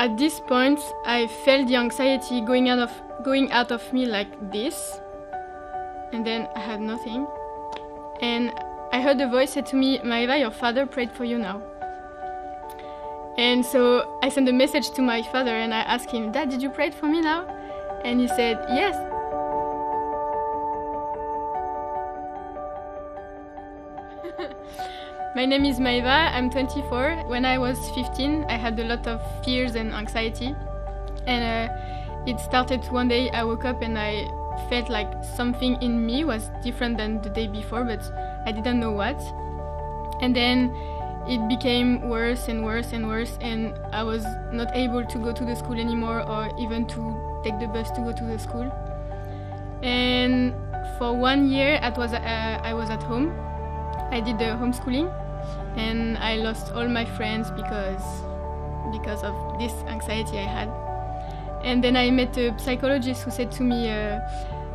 at this point, I felt the anxiety going out of me like this, and then I had nothing. And I heard a voice say to me, Maeva, your father prayed for you now. And so I sent a message to my father and I asked him, Dad, did you pray for me now? And he said, yes. My name is Maeva, I'm 24. When I was 15, I had a lot of fears and anxiety. And it started one day, I woke up and I felt like something in me was different than the day before, but I didn't know what. And then it became worse and worse and worse, and I was not able to go to the school anymore or even to take the bus to go to the school. And for 1 year, I was at home. I did the homeschooling, and I lost all my friends because of this anxiety I had. And then I met a psychologist who said to me,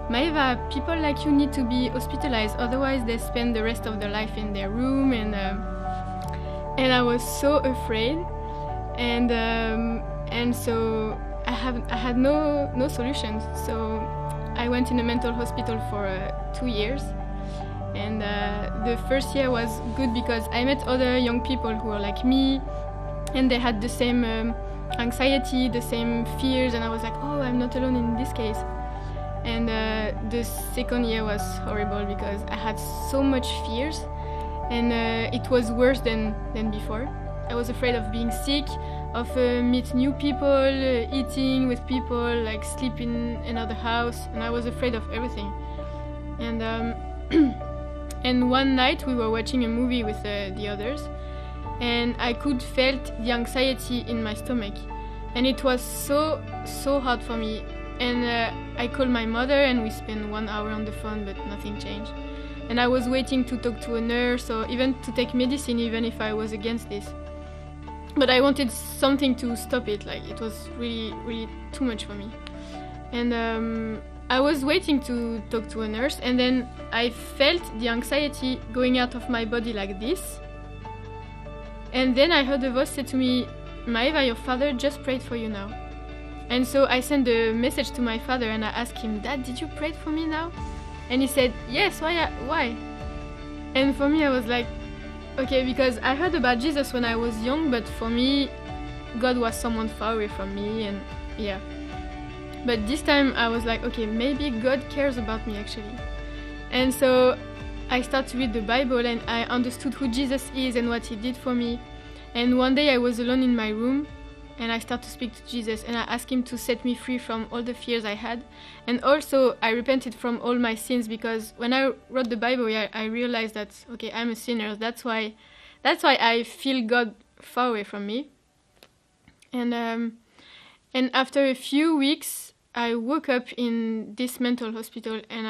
Maeva, people like you need to be hospitalized, otherwise they spend the rest of their life in their room. And I was so afraid, and so I had no solutions. So I went in a mental hospital for 2 years. And the first year was good because I met other young people who were like me, and they had the same anxiety, the same fears, and I was like, oh, I'm not alone in this case. And the second year was horrible because I had so much fears, and it was worse than before. I was afraid of being sick, of meet new people, eating with people, like sleep in another house, and I was afraid of everything. And and one night we were watching a movie with the others, and I could felt the anxiety in my stomach, and it was so hard for me. And I called my mother and we spent 1 hour on the phone, but nothing changed. And I was waiting to talk to a nurse or even to take medicine, even if I was against this. But I wanted something to stop it, like it was really, really too much for me. And I was waiting to talk to a nurse, and then I felt the anxiety going out of my body like this. And then I heard a voice say to me, Maeva, your father just prayed for you now. And so I sent a message to my father and I asked him, Dad, did you pray for me now? And he said, yes, why? And for me I was like, okay, because I heard about Jesus when I was young, but for me, God was someone far away from me, and yeah. But this time I was like, okay, maybe God cares about me actually. And so I started to read the Bible and I understood who Jesus is and what he did for me. And one day I was alone in my room, and I started to speak to Jesus, and I asked him to set me free from all the fears I had. And also I repented from all my sins, because when I wrote the Bible, I realized that, okay, I'm a sinner. That's why I feel God far away from me. And after a few weeks, I woke up in this mental hospital, and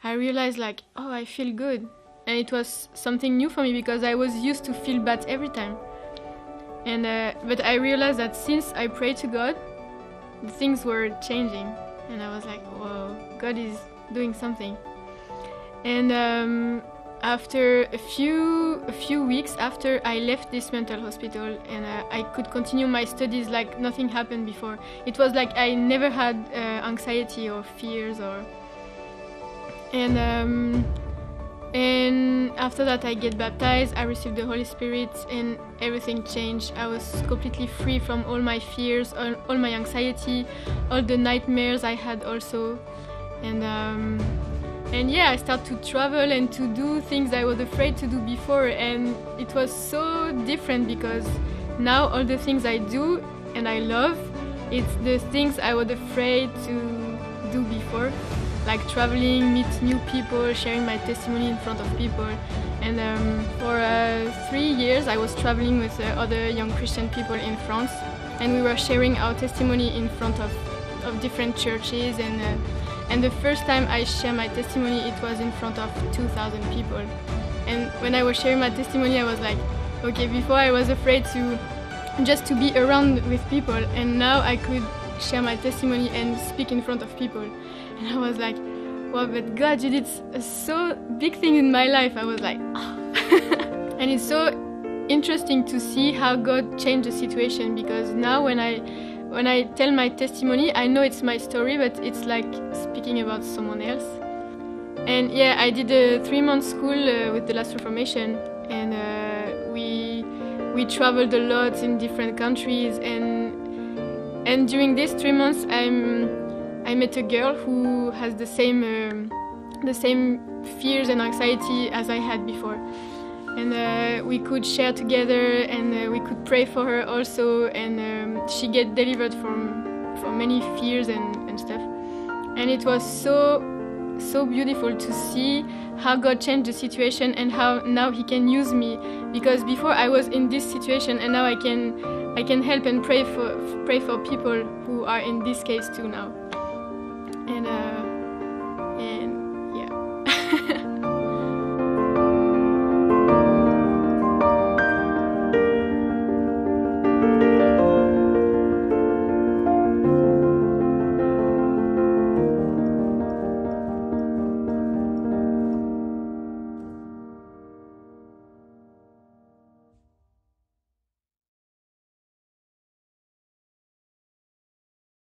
I realized like, oh, I feel good. And it was something new for me because I was used to feel bad every time. And but I realized that since I prayed to God, things were changing, and I was like, whoa, God is doing something. And after a few weeks after I left this mental hospital, and I could continue my studies like nothing happened before. It was like I never had anxiety or fears and after that I get baptized, I received the Holy Spirit, and everything changed. I was completely free from all my fears, all my anxiety, all the nightmares I had also. And yeah, I started to travel and to do things I was afraid to do before, and it was so different because now all the things I do and I love, it's the things I was afraid to do before. Like traveling, meet new people, sharing my testimony in front of people. And for 3 years I was traveling with other young Christian people in France, and we were sharing our testimony in front of different churches, and the first time I shared my testimony, it was in front of 2,000 people. And when I was sharing my testimony, I was like, okay, before I was afraid just to be around with people, and now I could share my testimony and speak in front of people. And I was like, wow, but God, you did a so big thing in my life. I was like, oh. And it's so interesting to see how God changed the situation, because now when I tell my testimony, I know it's my story, but it's like speaking about someone else. And yeah, I did a 3-month school with the Last Reformation, and we traveled a lot in different countries, and during these 3 months I met a girl who has the same fears and anxiety as I had before. And we could share together, and we could pray for her also, and she get delivered from many fears and stuff. And it was so beautiful to see how God changed the situation, and how now He can use me, because before I was in this situation, and now I can help and pray for people who are in this case too now. And